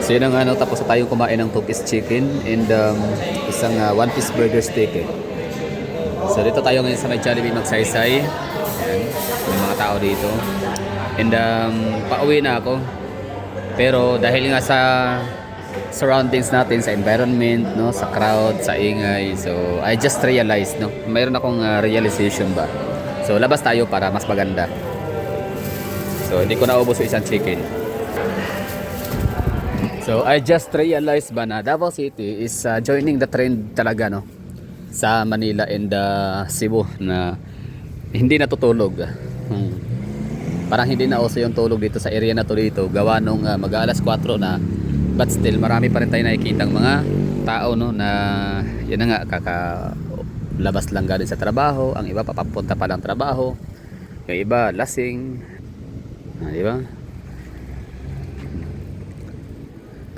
So yun ang ano, tapos na tayong kumain ng 2-piece chicken and isang 1-piece burger steak eh. So dito tayo ngayon sa may Jollibee magsaysay. Ayan, may mga tao dito. And pauwi na ako. Pero dahil nga sa surroundings natin, sa environment, no, sa crowd, sa ingay, so I just realized, no, mayroon akong realization ba. So labas tayo para mas maganda. So hindi ko naubos yung isang chicken. So I just realized ba na Davao City is joining the trend talaga, no, sa Manila and Cebu na hindi natutulog. Parang hindi na uso yung tulog dito sa area na to dito gawa nung mag-alas 4 na, but still marami pa rin tayo nakikitang mga tao, no, na yun na nga kakalabas lang galing sa trabaho, ang iba papapunta pa lang trabaho, yung iba lasing, di ba?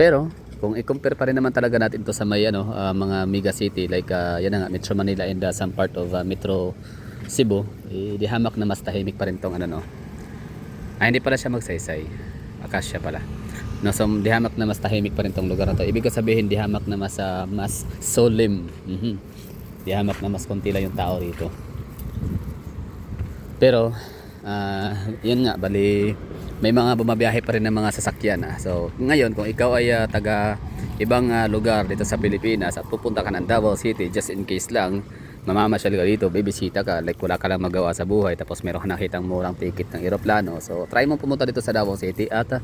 Pero kung i-compare pa rin naman talaga natin to sa may mga mega city like yan na nga Metro Manila and some part of Metro Cebu, di hamak na mas tahimik pa rin tong no. Hindi pala siya magsaysay, Acacia pala. No, so di hamak na mas tahimik pa rin tong lugar na to. Ibig ko sabihin di hamak na mas solemn. Di hamak na mas konti lang yung tao dito. Pero yun nga, bali may mga bumabiyahe pa rin ng mga sasakyan. So ngayon kung ikaw ay taga ibang lugar dito sa Pilipinas at pupunta ka ng Davao City, just in case lang mamamasyal ka dito, bibisita ka, like wala ka lang magawa sa buhay, tapos meron ka nakitang murang ticket ng eroplano, so try mo pumunta dito sa Davao City at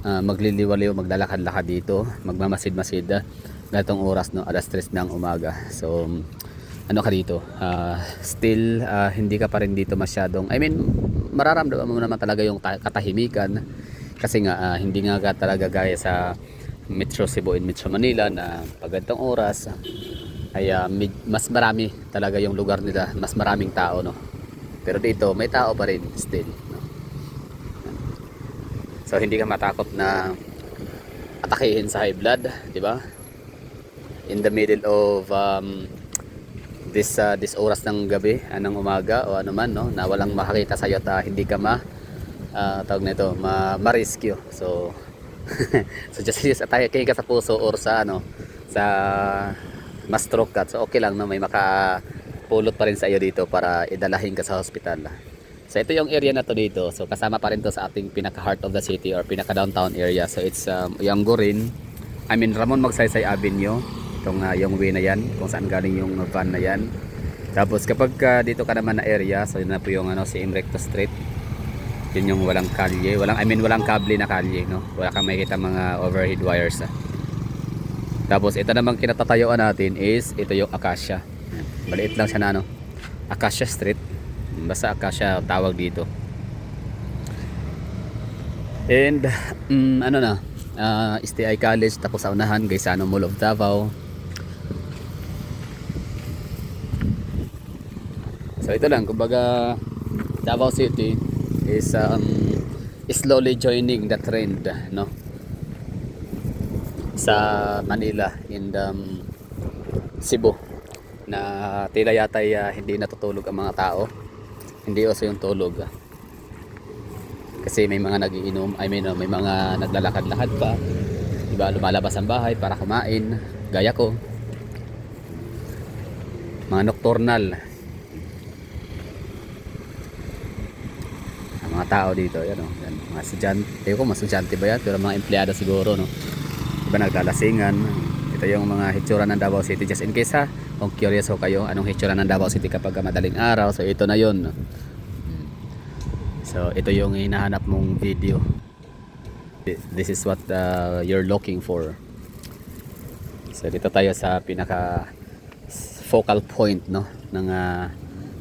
magliliwaliw, maglalakad-lakad dito, magmamasid-masid ganitong oras, no, alas 3 ng umaga. So ano ka dito, still hindi ka pa rin dito masyadong, I mean mararamdaman mo naman talaga yung katahimikan kasi nga hindi nga talaga gaya sa Metro Cebu and Metro Manila na pag ganitong oras ay mas marami talaga yung lugar nila, mas maraming tao, no. Pero dito may tao pa rin still, no? So hindi ka matakot na atakihin sa high blood, di ba? In the middle of this oras ng gabi, ng umaga o ano man, no, na walang makakita sa iyo at hindi ka tawag nito ma-rescue. So so just atakihin ka sa puso or sa sa ma-stroke ka, so okay lang, no, may makapulot pa rin sa iyo dito para idalahin ka sa hospital. So ito yung area na to dito, so kasama pa rin to sa ating pinaka heart of the city or pinaka downtown area. So it's Yango rin, I mean Ramon Magsaysay Avenue, itong yung way na yan kung saan galing yung van na yan. Tapos kapag dito ka naman na area, so yun na po yung si Imrecto Street, yun yung walang kalye, walang kable na kalye, no, wala kang makikita mga overhead wires. Tapos ito namang kinatatayuan natin is ito yung Acacia. Maliit lang siya na Acacia Street. Basta Acacia tawag dito. And STI College, tapos sa unahan Gaisano Mall of Davao. So ito lang, kumbaga Davao City is slowly joining the trend, no, sa Manila and Cebu na tila yata hindi natutulog ang mga tao, hindi uso yung tulog kasi may mga nagiinom, I mean may mga naglalakad-lakad pa, iba lumalabas ang bahay para kumain gaya ko, mga nocturnal ang mga tao dito, yan, yan, mga estudyante, ko mga estudyante ba yan, pero mga empleyado siguro, no, iba naglalasingan. Ito yung mga hitsura ng Davao City, just in case kung curious ho kayo anong hitsura ng Davao City kapag madaling araw, so ito na yun. So ito yung hinahanap mong video, this is what you're looking for. So dito tayo sa pinaka focal point, no, ng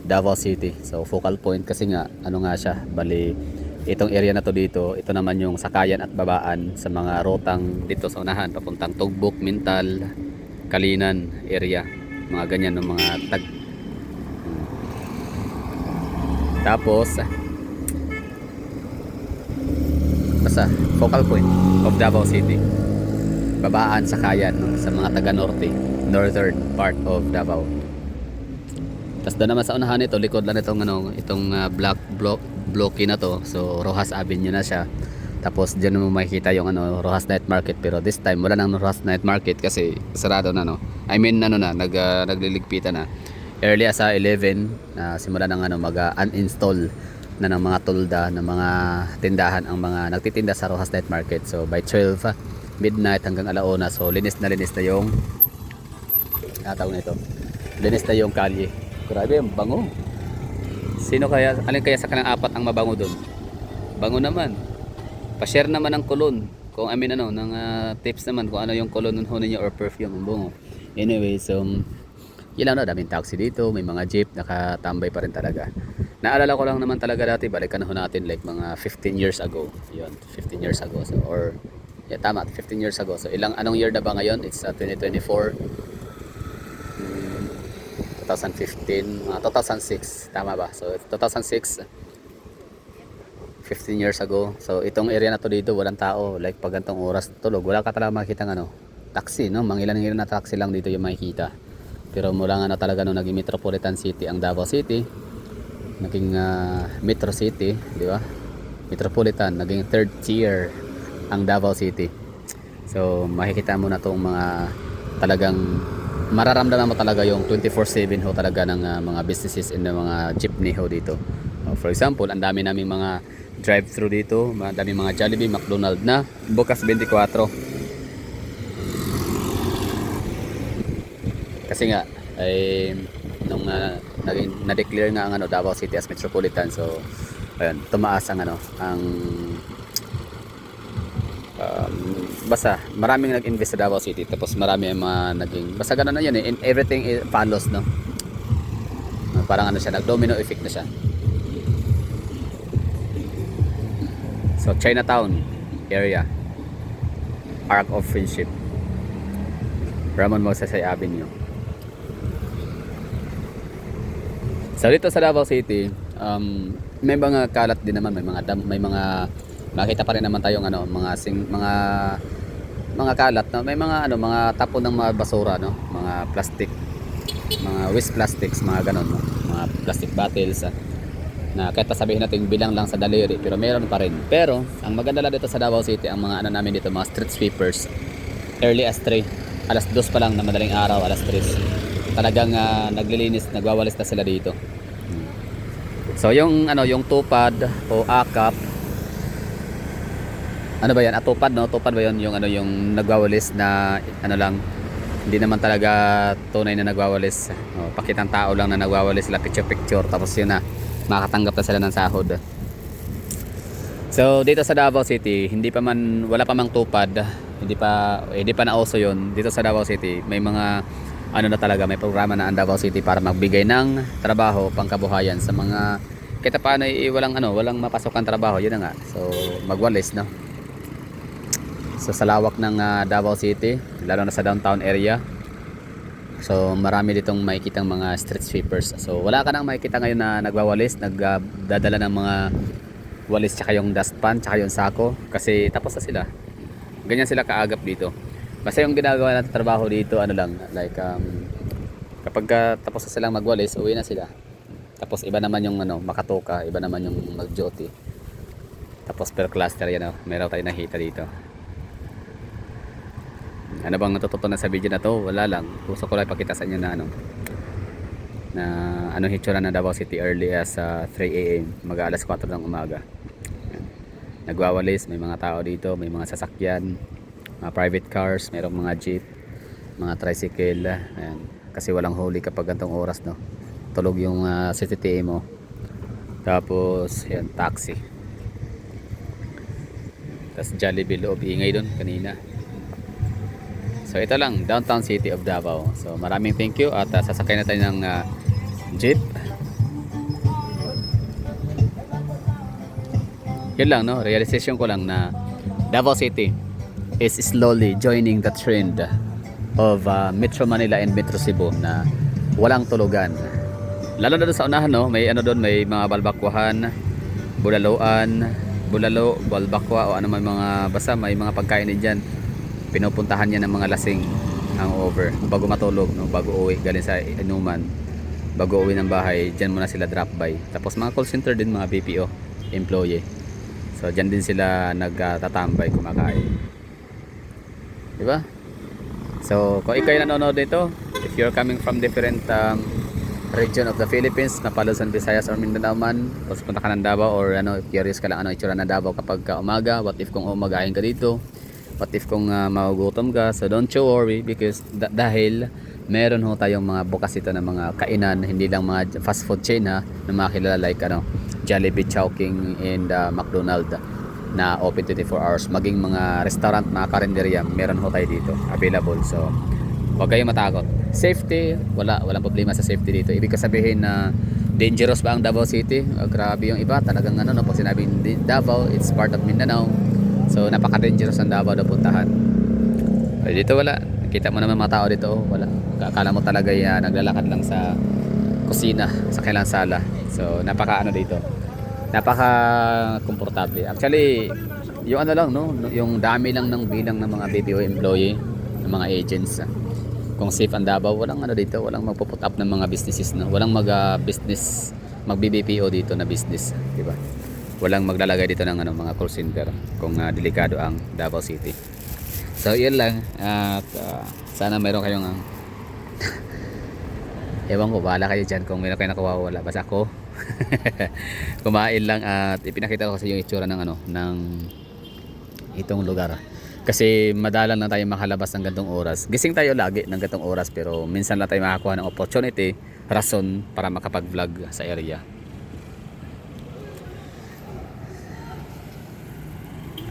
Davao City. So focal point kasi nga nga siya, bali itong area na to dito, ito naman yung sakayan at babaan sa mga rutang dito sa unahan papuntang Tugbok, Mintal, Kalinan area, mga ganyan ng mga tag. Tapos basta focal point of Davao City, babaan sakayan, no, sa mga taga northern part of Davao. Tapos doon naman sa unahan nito, likod lang itong black blocky na to, so Rojas Avenue na siya. Tapos diyan mo makikita yung ano, Rojas Night Market, pero this time wala nang Rojas Night Market kasi sarado na, no. I mean ano na, nagliligpitan na. Early as 11 na simula ng ano mag-uninstall na ng mga tolda ng mga tindahan ang mga nagtitinda sa Rojas Night Market. So by 12 midnight hanggang alauna, so linis na yung tawag nito. Linis na yung kalye. Grabe, ang bango. Alin kaya sa kanang apat ang mabango doon? Bango naman. Pa-share naman ng kulon. Kung ng tips naman kung ano yung kulon ng ninyo or perfume ang bango. Anyway, so yun lang, no, daming taxi dito, may mga jeep, nakatambay pa rin talaga. Naalala ko lang naman talaga dati, balikan ho natin like mga 15 years ago. Yun, 15 years ago. So, or, yeah, tama, 15 years ago. So, anong year na ba ngayon? It's 2024. 2015, 2006. Tama ba? So, 2006, 15 years ago. So, itong area na to dito, walang tao. Like, pag gantong oras tulog, wala ka talaga makikita ng taxi, no? Mangilan-ilan na taxi lang dito yung makikita. Pero mula nga na talaga nung naging metropolitan city ang Davao City, naging metro city, di ba? Metropolitan, naging third tier ang Davao City. So makikita mo na tong mga talagang mararamdaman mo talaga yung 24/7 ho talaga ng mga businesses in the mga jeepney ho dito. For example, ang dami naming mga drive-thru dito, madami mga Jollibee, McDonald's na bukas 24. Kasi nga ay nung na-declare nga ang Davao City as metropolitan, so ayun, tumaas ang basta maraming nag-invest sa Davao City, tapos marami ang mga naging basta ganun na yan and everything follows, no. Parang siya, nag-domino effect na siya. So Chinatown area, Arc of Friendship, Ramon Magsaysay Avenue. So dito sa Davao City, may mga kalat din naman, may mga makita pa rin naman tayong mga kalat, no? May mga tapon ng mga basura, no? Mga plastic, mga waste plastics, mga ganon, no? Mga plastic bottles, na kahit sabihin natin bilang lang sa daliri, pero meron pa rin. Pero ang maganda lang dito sa Davao City, ang mga namin dito, mga street sweepers, early as 3, alas 2 pa lang na madaling araw, alas 3 talagang naglilinis, nagwawalis na sila dito. So yung tupad o akap, ano ba yan? Tupad, no? Tupad ba yun? Yung nagwawalis na lang, hindi naman talaga tunay na nagwawalis. Pakitang tao lang na nagwawalis sila, picture, tapos yun na, makatanggap na sila ng sahod. So dito sa Davao City, wala pa mang tupad, hindi pa nauso yun. Dito sa Davao City, may mga na talaga, may programa na ang Davao City para magbigay ng trabaho, pangkabuhayan sa mga kita paano walang mapasokang trabaho, yun na nga. So magwalis, no. So sa lawak ng Davao City, lalo na sa downtown area, so marami ditong makikitang mga street sweepers. So wala ka nang makikita ngayon na nagwawalis, nagdadala ng mga walis tsaka yung dustpan tsaka yung sako, kasi tapos na sila. Ganyan sila kaagap dito. Basta yung ginagawa natin trabaho dito, like kapag tapos na silang magwalis, uwi na sila. Tapos iba naman yung makatoka, iba naman yung mag-duty. Tapos per cluster yan, meron tayong nakita dito. Ano bang natututunan sa video na to? Wala lang. Gusto ko lang ipakita sa inyo na hitsura ng Davao City early as 3 AM, mag-alas 4 ng umaga. Nagwawalis, may mga tao dito, may mga sasakyan, mga private cars, mayroong mga jeep, mga tricycle. Ayan. Kasi walang huli kapag gantong oras, no. Tulog yung CCTV mo. Tapos yan, taxi. Tapos Jollibee, loob ingay doon kanina. So ito lang, downtown city of Davao. So maraming thank you at sasakay na tayo ng jeep. Yun lang, no, realization ko lang na Davao City is slowly joining the trend of Metro Manila and Metro Cebu na walang tulugan. Lalo na doon sa unahan, no, may may mga balbakwahan, bulalo, balbakwa o may mga basta may mga pagkain din diyan. Pinupuntahan niya ng mga lasing hangover bago matulog, no, bago uwi galing sa inuman, bago uwi ng bahay, diyan muna sila drop by. Tapos mga call center din, mga BPO employee. So dyan din sila nagtatambay, kumakain. Di ba? So kung ikaw yung nanonood nito, if you're coming from different region of the Philippines, na Luzon, Visayas or Mindanao man, o punta ka ng Davao, or ano, curious ka lang ano itsura ng Davao kapag umaga, what if kung umagahin ka dito, what if kung magugutom ka, so don't you worry, because dahil meron ho tayong mga bukas ito ng mga kainan, hindi lang mga fast food chain ha, na mga kilala like ano, Jollibee, Chowking, and McDonald's na open 24 hours, maging mga restaurant, mga karinderya, meron ho tayo dito available. So huwag kayong matakot. Safety, walang problema sa safety dito. Ibig sabihin na dangerous ba ang Davao City? Grabe yung iba, talagang ano, no, pag sinabing Davao, it's part of Mindanao, so napaka-dangerous ang Davao na puntahan. Pero dito wala, kita mo naman mga tao dito, wala. Akala mo talaga yan, naglalakad lang sa kusina, sa kailang sala. So napaka ano dito, napaka komportable. Actually yung ano lang, no, yung dami lang ng bilang ng mga BPO employee, ng mga agents, kung safe ang Davao, walang ano dito, walang magpo-put up ng mga businesses, no, walang business, mag-BPO dito na business, di ba? Walang maglalagay dito ng ano, mga call center kung delikado ang Davao City. So yun lang, at sana mayroon kayong ewan ko, bahala kayo dyan kung meron kayo nakawawala. Basta ako kumain lang at ipinakita ko sa yung itsura ng ano, ng itong lugar. Kasi madalang na tayo makalabas ng gantong oras. Gising tayo lagi ng gantong oras, pero minsan lang tayo makakuha ng opportunity, rason para makapag-vlog sa area.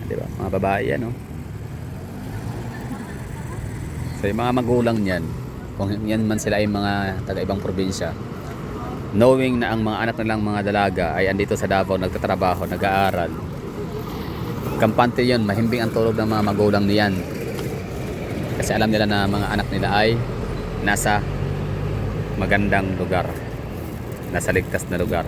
Diba? Mga babae yan, no? So yung mga magulang niyan, kung yan man sila ay mga taga-ibang probinsya, knowing na ang mga anak nilang mga dalaga ay andito sa Davao, nagtatrabaho, nag-aaral, kampante yun, mahimbing ang tulog ng mga magulang niyan. Kasi alam nila na mga anak nila ay nasa magandang lugar, nasa ligtas na lugar.